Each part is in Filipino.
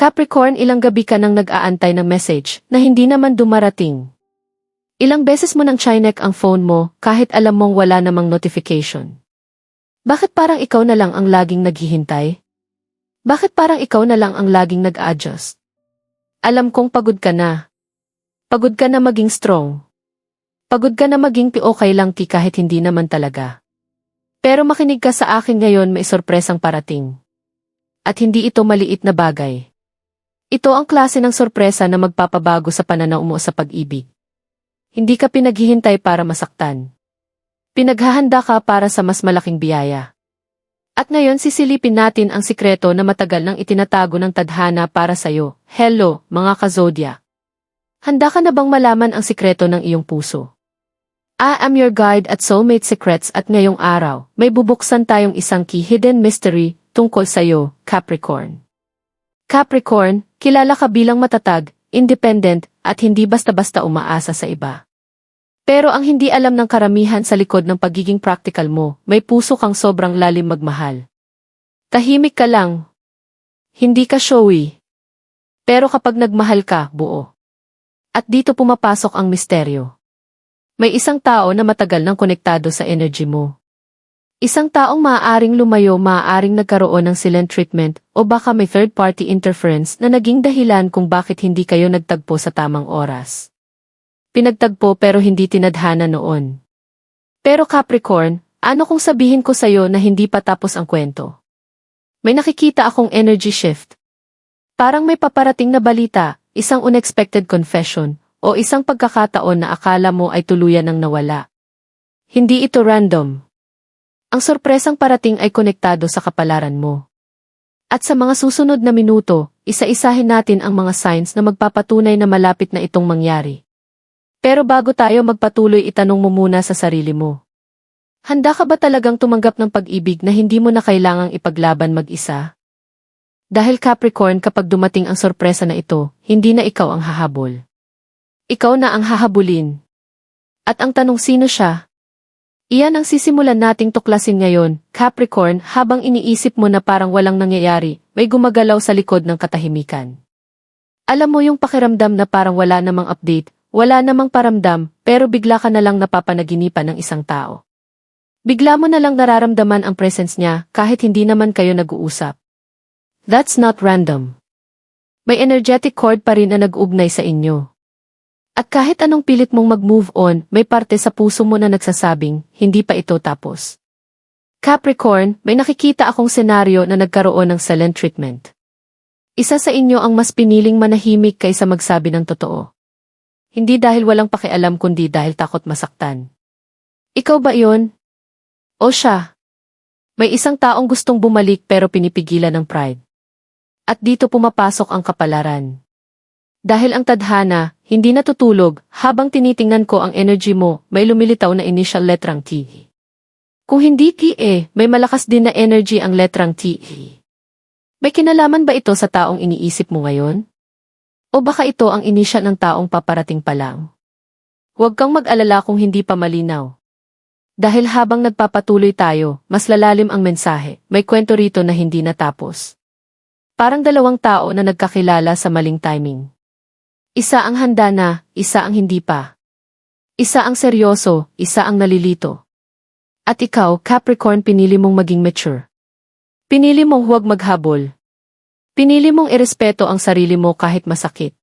Capricorn, ilang gabi ka nang nag-aantay ng message na hindi naman dumarating. Ilang beses mo nang chinek ang phone mo kahit alam mong wala namang notification. Bakit parang ikaw na lang ang laging naghihintay? Bakit parang ikaw na lang ang laging nag-adjust? Alam kong pagod ka na. Pagod ka na maging strong. Pagod ka na maging okay lang kahit hindi naman talaga. Pero makinig ka sa akin ngayon, may sorpresang parating. At hindi ito maliit na bagay. Ito ang klase ng sorpresa na magpapabago sa pananaw mo sa pag-ibig. Hindi ka pinaghihintay para masaktan. Pinaghahanda ka para sa mas malaking biyaya. At ngayon sisilipin natin ang sikreto na matagal nang itinatago ng tadhana para sa'yo. Hello, mga ka-zodiac. Handa ka na bang malaman ang sikreto ng iyong puso? I am your guide at soulmate secrets, at ngayong araw, may bubuksan tayong isang key hidden mystery tungkol sa'yo, Capricorn. Capricorn, kilala ka bilang matatag, independent, at hindi basta-basta umaasa sa iba. Pero ang hindi alam ng karamihan, sa likod ng pagiging practical mo, may puso kang sobrang lalim magmahal. Tahimik ka lang. Hindi ka showy. Pero kapag nagmahal ka, buo. At dito pumapasok ang misteryo. May isang tao na matagal nang konektado sa energy mo. Isang taong maaaring lumayo, maaaring nagkaroon ng silent treatment, o baka may third-party interference na naging dahilan kung bakit hindi kayo nagtagpo sa tamang oras. Pinagtagpo pero hindi tinadhana noon. Pero Capricorn, ano kung sabihin ko sa'yo na hindi pa tapos ang kwento? May nakikita akong energy shift. Parang may paparating na balita, isang unexpected confession, o isang pagkakataon na akala mo ay tuluyan ng nawala. Hindi ito random. Ang sorpresang parating ay konektado sa kapalaran mo. At sa mga susunod na minuto, isa-isahin natin ang mga signs na magpapatunay na malapit na itong mangyari. Pero bago tayo magpatuloy, itanong mo muna sa sarili mo. Handa ka ba talagang tumanggap ng pag-ibig na hindi mo na kailangang ipaglaban mag-isa? Dahil Capricorn, kapag dumating ang sorpresa na ito, hindi na ikaw ang hahabol. Ikaw na ang hahabulin. At ang tanong, sino siya? Iyan ang sisimulan nating tuklasin ngayon, Capricorn, habang iniisip mo na parang walang nangyayari, may gumagalaw sa likod ng katahimikan. Alam mo yung pakiramdam na parang wala namang update, wala namang paramdam, pero bigla ka na lang napapanaginipan ng isang tao. Bigla mo na lang nararamdaman ang presence niya kahit hindi naman kayo nag-uusap. That's not random. May energetic cord pa rin na nag-ugnay sa inyo. At kahit anong pilit mong mag-move on, may parte sa puso mo na nagsasabing, hindi pa ito tapos. Capricorn, may nakikita akong senaryo na nagkaroon ng silent treatment. Isa sa inyo ang mas piniling manahimik kaysa magsabi ng totoo. Hindi dahil walang pakialam kundi dahil takot masaktan. Ikaw ba iyon? O siya? May isang taong gustong bumalik pero pinipigilan ng pride. At dito pumapasok ang kapalaran. Dahil ang tadhana, hindi natutulog, habang tinitingnan ko ang energy mo, may lumilitaw na initial letrang T. Kung hindi T, may malakas din na energy ang letrang T. May kinalaman ba ito sa taong iniisip mo ngayon? O baka ito ang initial ng taong paparating pa lang? Huwag kang mag-alala kung hindi pa malinaw. Dahil habang nagpapatuloy tayo, mas lalalim ang mensahe, may kwento rito na hindi natapos. Parang dalawang tao na nagkakilala sa maling timing. Isa ang handa na, isa ang hindi pa. Isa ang seryoso, isa ang nalilito. At ikaw, Capricorn, pinili mong maging mature. Pinili mong huwag maghabol. Pinili mong irespeto ang sarili mo kahit masakit.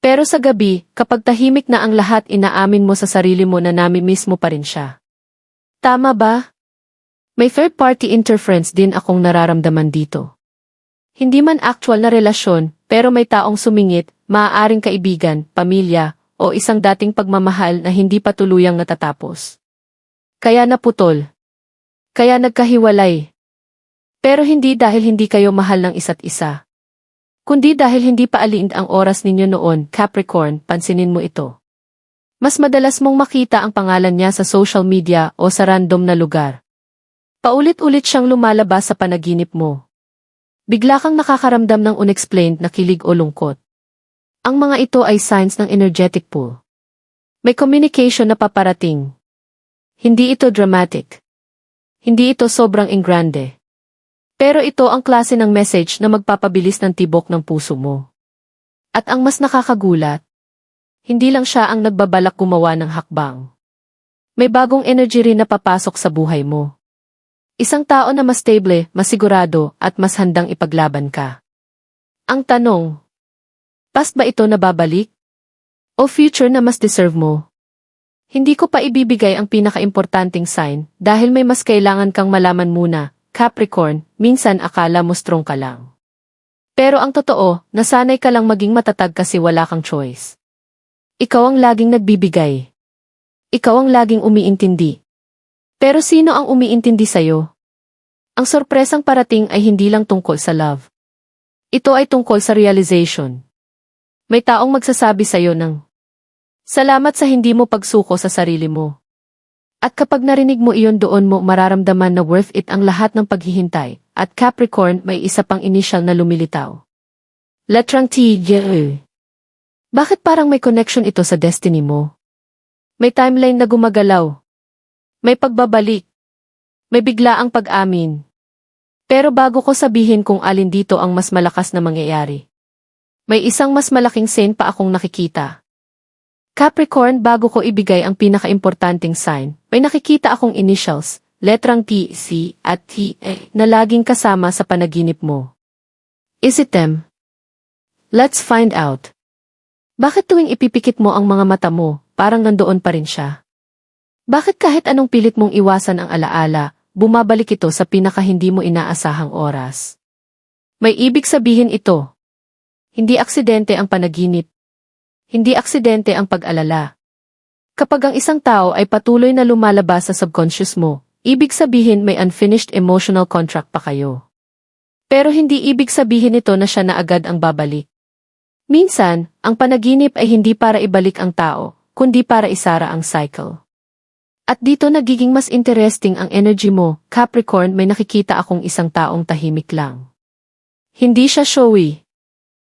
Pero sa gabi, kapag tahimik na ang lahat, inaamin mo sa sarili mo na namimiss mo pa rin siya. Tama ba? May third-party interference din akong nararamdaman dito. Hindi man actual na relasyon, pero may taong sumingit, maaaring kaibigan, pamilya, o isang dating pagmamahal na hindi pa tuluyang natatapos. Kaya naputol. Kaya nagkahiwalay. Pero hindi dahil hindi kayo mahal ng isa't isa. Kundi dahil hindi pa alind ang oras ninyo noon, Capricorn, pansinin mo ito. Mas madalas mong makita ang pangalan niya sa social media o sa random na lugar. Paulit-ulit siyang lumalabas sa panaginip mo. Bigla kang nakakaramdam ng unexplained na kilig o lungkot. Ang mga ito ay signs ng energetic pull. May communication na paparating. Hindi ito dramatic. Hindi ito sobrang engrande. Pero ito ang klase ng message na magpapabilis ng tibok ng puso mo. At ang mas nakakagulat, hindi lang siya ang nagbabalak gumawa ng hakbang. May bagong energy rin na papasok sa buhay mo. Isang tao na mas stable, mas sigurado, at mas handang ipaglaban ka. Ang tanong, past ba ito na babalik? O future na mas deserve mo? Hindi ko pa ibibigay ang pinakaimportanting sign dahil may mas kailangan kang malaman muna. Capricorn, minsan akala mo strong ka lang. Pero ang totoo, nasanay ka lang maging matatag kasi wala kang choice. Ikaw ang laging nagbibigay. Ikaw ang laging umiintindi. Pero sino ang umiintindi sa'yo? Ang sorpresang parating ay hindi lang tungkol sa love. Ito ay tungkol sa realization. May taong magsasabi sa'yo ng, salamat sa hindi mo pagsuko sa sarili mo. At kapag narinig mo iyon doon mo mararamdaman na worth it ang lahat ng paghihintay. At Capricorn, may isa pang initial na lumilitaw. Letrang T. Bakit parang may connection ito sa destiny mo? May timeline na gumagalaw. May pagbabalik. May biglaang pag-amin. Pero bago ko sabihin kung alin dito ang mas malakas na mangyayari, may isang mas malaking sign pa akong nakikita. Capricorn, bago ko ibigay ang pinakaimportanting sign, may nakikita akong initials, letrang T, C, at T, A, na laging kasama sa panaginip mo. Is it them? Let's find out. Bakit tuwing ipipikit mo ang mga mata mo, parang nandoon pa rin siya? Bakit kahit anong pilit mong iwasan ang alaala, bumabalik ito sa pinaka-hindi mo inaasahang oras? May ibig sabihin ito. Hindi aksidente ang panaginip. Hindi aksidente ang pag-alala. Kapag ang isang tao ay patuloy na lumalabas sa subconscious mo, ibig sabihin may unfinished emotional contract pa kayo. Pero hindi ibig sabihin ito na siya na agad ang babalik. Minsan, ang panaginip ay hindi para ibalik ang tao, kundi para isara ang cycle. At dito nagiging mas interesting ang energy mo, Capricorn. May nakikita akong isang taong tahimik lang. Hindi siya showy.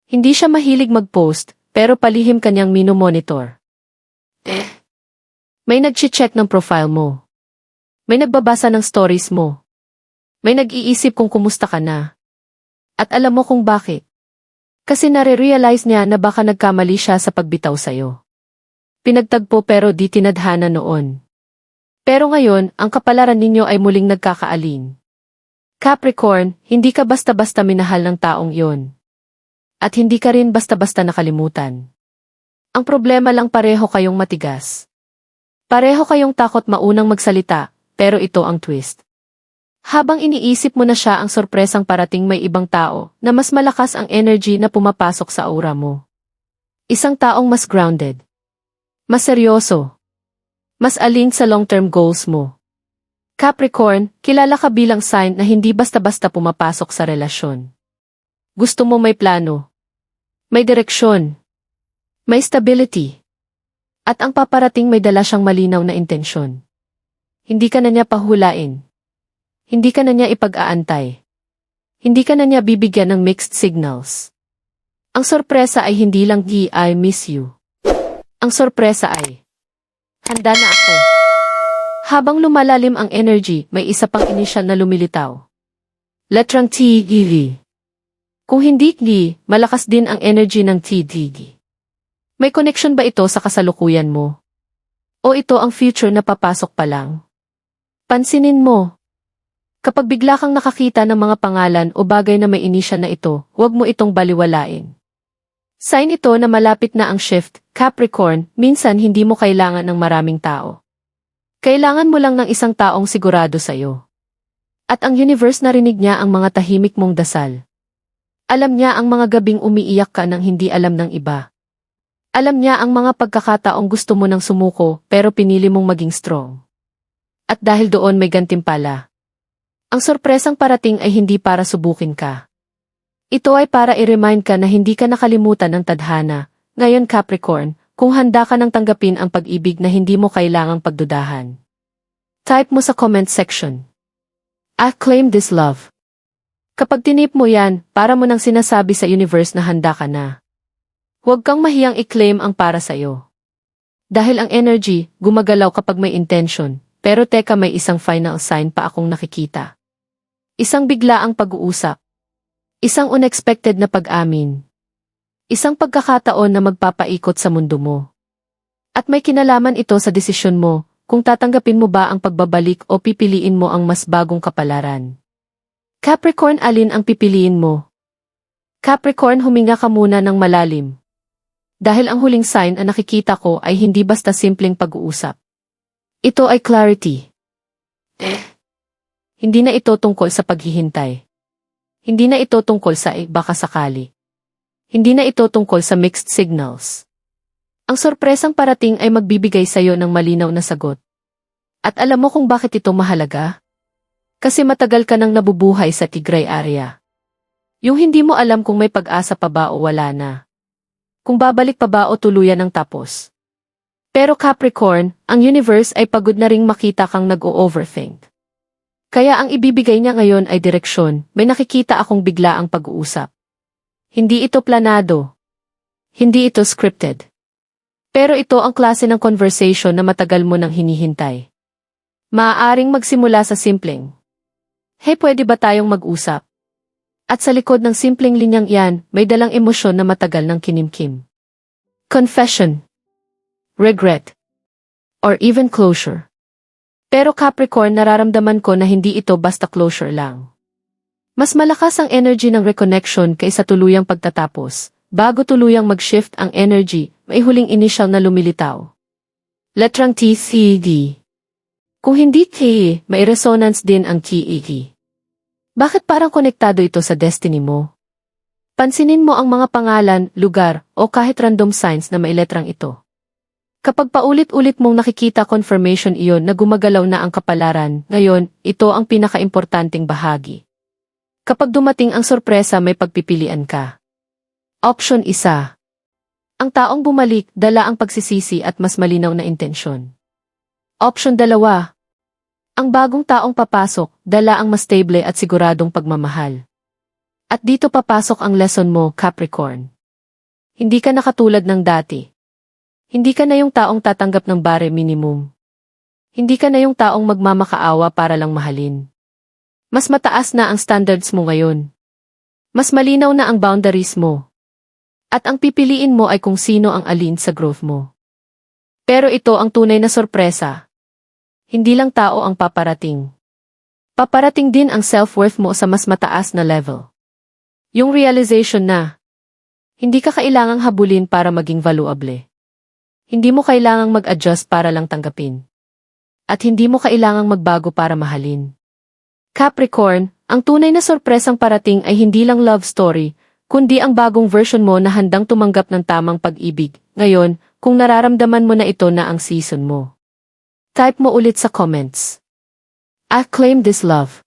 Hindi siya mahilig mag-post, pero palihim kanyang minomonitor. May nag-check ng profile mo. May nagbabasa ng stories mo. May nag-iisip kung kumusta ka na. At alam mo kung bakit. Kasi nare-realize niya na baka nagkamali siya sa pagbitaw sa'yo. Pinagtagpo pero di tinadhana noon. Pero ngayon, ang kapalaran ninyo ay muling nagkakaalin. Capricorn, hindi ka basta-basta minahal ng taong yon. At hindi ka rin basta-basta nakalimutan. Ang problema lang pareho kayong matigas. Pareho kayong takot maunang magsalita, pero ito ang twist. Habang iniisip mo na siya ang sorpresang parating may ibang tao na mas malakas ang energy na pumapasok sa aura mo. Isang taong mas grounded. Mas seryoso. Mas align sa long-term goals mo. Capricorn, kilala ka bilang sign na hindi basta-basta pumapasok sa relasyon. Gusto mo may plano. May direksyon. May stability. At ang paparating may dala siyang malinaw na intensyon. Hindi ka na niya pahulain. Hindi ka na niya ipag-aantay. Hindi ka na niya bibigyan ng mixed signals. Ang sorpresa ay hindi lang I miss you. Ang sorpresa ay, handa na ako. Habang lumalalim ang energy, may isa pang inisyal na lumilitaw. Letrang T, G. Kung hindi G, malakas din ang energy ng T, D. May connection ba ito sa kasalukuyan mo? O ito ang future na papasok pa lang? Pansinin mo. Kapag bigla kang nakakita ng mga pangalan o bagay na may inisyal na ito, huwag mo itong baliwalain. Sign ito na malapit na ang shift, Capricorn. Minsan hindi mo kailangan ng maraming tao. Kailangan mo lang ng isang taong sigurado sa'yo. At ang universe narinig niya ang mga tahimik mong dasal. Alam niya ang mga gabing umiiyak ka nang hindi alam ng iba. Alam niya ang mga pagkakataong gusto mo nang sumuko pero pinili mong maging strong. At dahil doon may gantimpala. Ang sorpresang parating ay hindi para subukin ka. Ito ay para i-remind ka na hindi ka nakalimutan ng tadhana. Ngayon Capricorn, kung handa ka nang tanggapin ang pag-ibig na hindi mo kailangang pagdudahan. Type mo sa comment section. I claim this love. Kapag tinip mo yan, para mo nang sinasabi sa universe na handa ka na. Huwag kang mahiyang i-claim ang para sa'yo. Dahil ang energy, gumagalaw kapag may intention, pero teka may isang final sign pa akong nakikita. Isang biglaang pag-uusap. Isang unexpected na pag-amin. Isang pagkakataon na magpapaikot sa mundo mo. At may kinalaman ito sa desisyon mo, kung tatanggapin mo ba ang pagbabalik o pipiliin mo ang mas bagong kapalaran. Capricorn, alin ang pipiliin mo? Capricorn, huminga ka muna ng malalim. Dahil ang huling sign na nakikita ko ay hindi basta simpleng pag-uusap. Ito ay clarity. Hindi na ito tungkol sa paghihintay. Hindi na ito tungkol sa baka sakali. Hindi na ito tungkol sa mixed signals. Ang sorpresang parating ay magbibigay sa iyo ng malinaw na sagot. At alam mo kung bakit ito mahalaga? Kasi matagal ka nang nabubuhay sa Tigray area. Yung hindi mo alam kung may pag-asa pa ba o wala na. Kung babalik pa ba o tuluyan ng tapos. Pero Capricorn, ang universe ay pagod na ring makita kang nag-o-overthink. Kaya ang ibibigay niya ngayon ay direksyon, may nakikita akong biglaang pag-uusap. Hindi ito planado. Hindi ito scripted. Pero ito ang klase ng conversation na matagal mo nang hinihintay. Maaaring magsimula sa simpleng, "Hey, pwede ba tayong mag-usap?" At sa likod ng simpleng linyang iyan, may dalang emosyon na matagal nang kinimkim. Confession, regret, or even closure. Pero Capricorn, nararamdaman ko na hindi ito basta closure lang. Mas malakas ang energy ng reconnection kaysa tuluyang pagtatapos. Bago tuluyang mag-shift ang energy, may huling initial na lumilitaw. Letrang T, C, D. Kung hindi K, may resonance din ang K, E, E. Bakit parang konektado ito sa destiny mo? Pansinin mo ang mga pangalan, lugar, o kahit random signs na may letrang ito. Kapag paulit-ulit mong nakikita confirmation iyon na gumagalaw na ang kapalaran, ngayon, ito ang pinakaimportanteng bahagi. Kapag dumating ang sorpresa, may pagpipilian ka. Option 1. Ang taong bumalik, dala ang pagsisisi at mas malinaw na intensyon. Option 2. Ang bagong taong papasok, dala ang mas stable at siguradong pagmamahal. At dito papasok ang lesson mo, Capricorn. Hindi ka na katulad ng dati. Hindi ka na yung taong tatanggap ng bare minimum. Hindi ka na yung taong magmamakaawa para lang mahalin. Mas mataas na ang standards mo ngayon. Mas malinaw na ang boundaries mo. At ang pipiliin mo ay kung sino ang alin sa growth mo. Pero ito ang tunay na sorpresa. Hindi lang tao ang paparating. Paparating din ang self-worth mo sa mas mataas na level. Yung realization na hindi ka kailangang habulin para maging valuable. Hindi mo kailangang mag-adjust para lang tanggapin. At hindi mo kailangang magbago para mahalin. Capricorn, ang tunay na sorpresang parating ay hindi lang love story, kundi ang bagong version mo na handang tumanggap ng tamang pag-ibig. Ngayon, kung nararamdaman mo na ito na ang season mo, type mo ulit sa comments. I claim this love.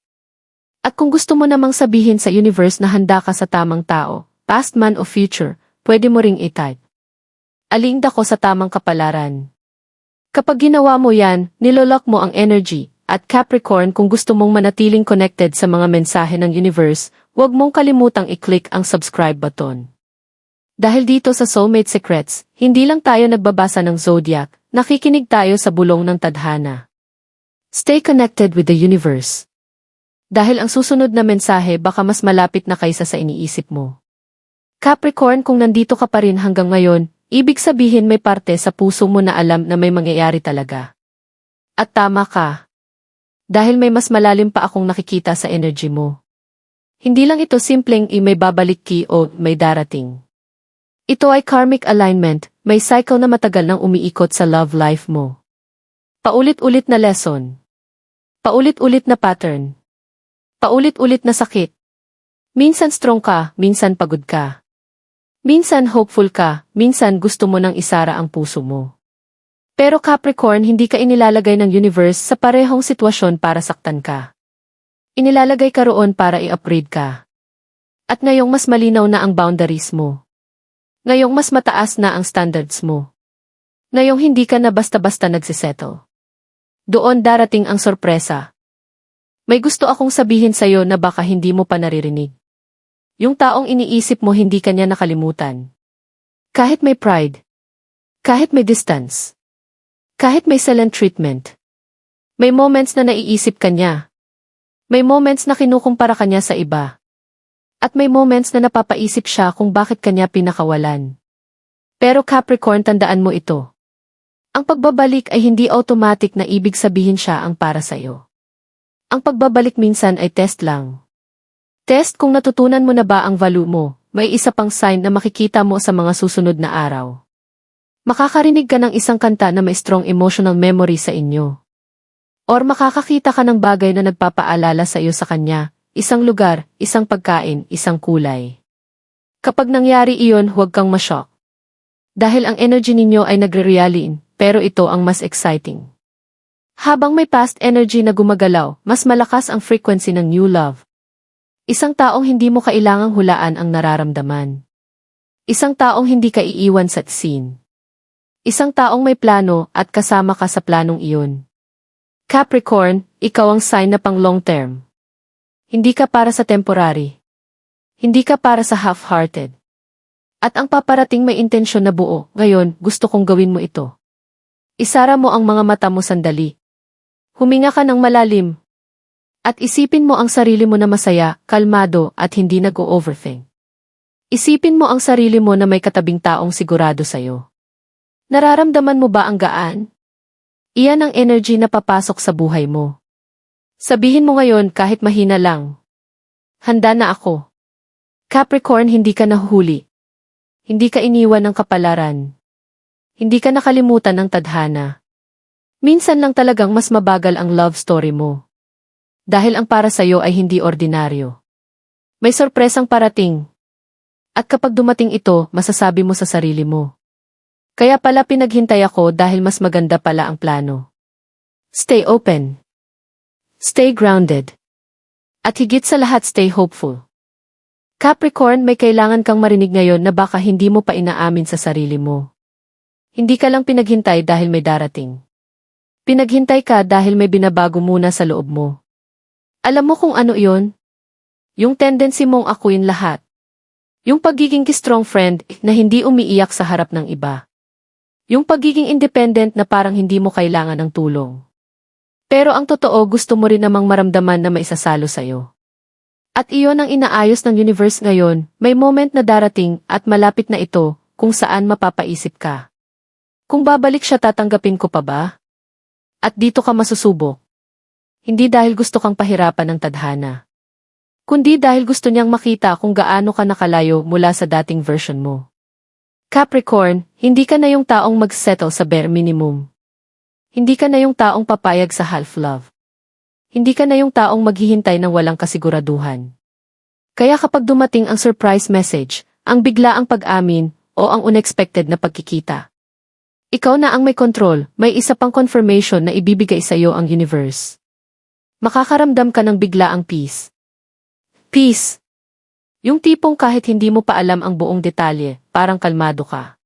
At kung gusto mo namang sabihin sa universe na handa ka sa tamang tao, past man o future, pwede mo ring i-type. Alinda ko sa tamang kapalaran. Kapag ginawa mo yan, nilolock mo ang energy. At Capricorn, kung gusto mong manatiling connected sa mga mensahe ng universe, huwag mong kalimutang i-click ang subscribe button. Dahil dito sa Soulmate Secrets, hindi lang tayo nagbabasa ng zodiac, nakikinig tayo sa bulong ng tadhana. Stay connected with the universe. Dahil ang susunod na mensahe baka mas malapit na kaysa sa iniisip mo. Capricorn, kung nandito ka pa rin hanggang ngayon, ibig sabihin may parte sa puso mo na alam na may mangyayari talaga. At tama ka. Dahil may mas malalim pa akong nakikita sa energy mo. Hindi lang ito simpleng may babalik ki o may darating. Ito ay karmic alignment, may cycle na matagal nang umiikot sa love life mo. Paulit-ulit na lesson. Paulit-ulit na pattern. Paulit-ulit na sakit. Minsan strong ka, minsan pagod ka. Minsan hopeful ka, minsan gusto mo nang isara ang puso mo. Pero Capricorn, hindi ka inilalagay ng universe sa parehong sitwasyon para saktan ka. Inilalagay ka roon para i-upgrade ka. At ngayong mas malinaw na ang boundaries mo. Ngayong mas mataas na ang standards mo. Ngayong hindi ka na basta-basta nagsisettle. Doon darating ang sorpresa. May gusto akong sabihin sa'yo na baka hindi mo pa naririnig. Yung taong iniisip mo hindi kanya nakalimutan. Kahit may pride. Kahit may distance. Kahit may silent treatment. May moments na naiisip kanya. May moments na kinukumpara kanya sa iba. At may moments na napapaisip siya kung bakit kanya pinakawalan. Pero Capricorn, tandaan mo ito. Ang pagbabalik ay hindi automatic na ibig sabihin siya ang para sa'yo. Ang pagbabalik minsan ay test lang. Test kung natutunan mo na ba ang value mo. May isa pang sign na makikita mo sa mga susunod na araw. Makakarinig ka ng isang kanta na may strong emotional memory sa inyo. Or makakakita ka ng bagay na nagpapaalala sa iyo sa kanya, isang lugar, isang pagkain, isang kulay. Kapag nangyari iyon, huwag kang ma-shock. Dahil ang energy ninyo ay nagre-realign, pero ito ang mas exciting. Habang may past energy na gumagalaw, mas malakas ang frequency ng new love. Isang taong hindi mo kailangang hulaan ang nararamdaman. Isang taong hindi ka iiwan sa scene. Isang taong may plano at kasama ka sa planong iyon. Capricorn, ikaw ang sign na pang long term. Hindi ka para sa temporary. Hindi ka para sa half-hearted. At ang paparating may intensyon na buo, ngayon gusto kong gawin mo ito. Isara mo ang mga mata mo sandali. Huminga ka ng malalim. At isipin mo ang sarili mo na masaya, kalmado at hindi nag-o-overthink. Isipin mo ang sarili mo na may katabing taong sigurado sa'yo. Nararamdaman mo ba ang gaan? Iyan ang energy na papasok sa buhay mo. Sabihin mo ngayon kahit mahina lang. Handa na ako. Capricorn, hindi ka nahuhuli. Hindi ka iniwan ng kapalaran. Hindi ka nakalimutan ng tadhana. Minsan lang talagang mas mabagal ang love story mo. Dahil ang para sa'yo ay hindi ordinaryo. May sorpresang parating. At kapag dumating ito, masasabi mo sa sarili mo. Kaya pala pinaghintay ako dahil mas maganda pala ang plano. Stay open. Stay grounded. At higit sa lahat, stay hopeful. Capricorn, may kailangan kang marinig ngayon na baka hindi mo pa inaamin sa sarili mo. Hindi ka lang pinaghintay dahil may darating. Pinaghintay ka dahil may binabago muna sa loob mo. Alam mo kung ano iyon? Yung tendency mong akuin lahat. Yung pagiging strong friend na hindi umiiyak sa harap ng iba. Yung pagiging independent na parang hindi mo kailangan ng tulong. Pero ang totoo, gusto mo rin namang maramdaman na may isasalo sa'yo. At iyon ang inaayos ng universe ngayon, may moment na darating at malapit na ito kung saan mapapaisip ka. Kung babalik siya, tatanggapin ko pa ba? At dito ka masusubok. Hindi dahil gusto kang pahirapan ng tadhana. Kundi dahil gusto niyang makita kung gaano ka nakalayo mula sa dating version mo. Capricorn, hindi ka na yung taong mag-settle sa bare minimum. Hindi ka na yung taong papayag sa half-love. Hindi ka na yung taong maghihintay ng walang kasiguraduhan. Kaya kapag dumating ang surprise message, ang biglaang pag-amin, o ang unexpected na pagkikita, ikaw na ang may control, may isa pang confirmation na ibibigay sa iyo ang universe. Makakaramdam ka ng biglaang peace. Peace. Yung tipong kahit hindi mo pa alam ang buong detalye, parang kalmado ka.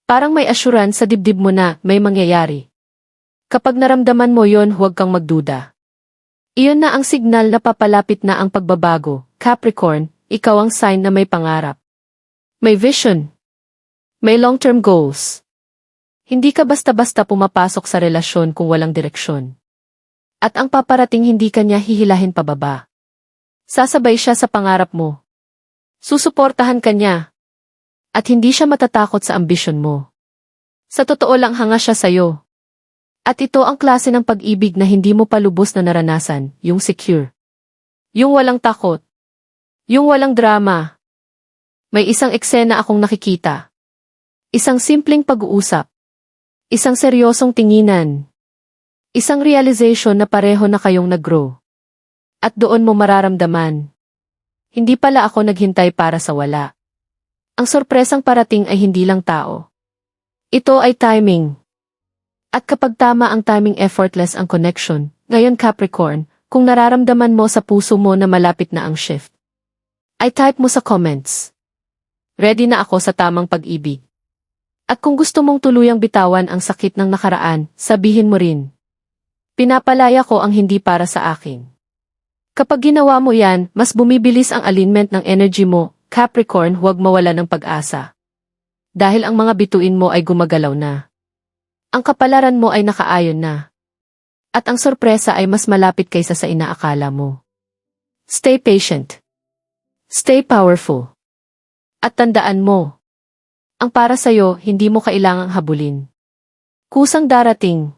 Parang may assurance sa dibdib mo na may mangyayari. Kapag naramdaman mo yon, huwag kang magduda. Iyon na ang signal na papalapit na ang pagbabago. Capricorn, ikaw ang sign na may pangarap. May vision. May long-term goals. Hindi ka basta-basta pumapasok sa relasyon kung walang direksyon. At ang paparating hindi kanya hihilahin pababa. Sasabay siya sa pangarap mo. Susuportahan kanya. At hindi siya matatakot sa ambisyon mo. Sa totoo lang, hanga siya sa'yo. At ito ang klase ng pag-ibig na hindi mo pa lubos na naranasan, yung secure. Yung walang takot. Yung walang drama. May isang eksena akong nakikita. Isang simpleng pag-uusap. Isang seryosong tinginan. Isang realization na pareho na kayong nag-grow. At doon mo mararamdaman. Hindi pala ako naghintay para sa wala. Ang sorpresang parating ay hindi lang tao. Ito ay timing. At kapag tama ang timing, effortless ang connection. Ngayon Capricorn, kung nararamdaman mo sa puso mo na malapit na ang shift, ay type mo sa comments. Ready na ako sa tamang pag-ibig. At kung gusto mong tuluyang bitawan ang sakit ng nakaraan, sabihin mo rin. Pinapalaya ko ang hindi para sa akin. Kapag ginawa mo yan, mas bumibilis ang alignment ng energy mo. Capricorn, huwag mawala ng pag-asa. Dahil ang mga bituin mo ay gumagalaw na. Ang kapalaran mo ay nakaayon na. At ang sorpresa ay mas malapit kaysa sa inaakala mo. Stay patient. Stay powerful. At tandaan mo, ang para sa'yo hindi mo kailangang habulin. Kusang darating.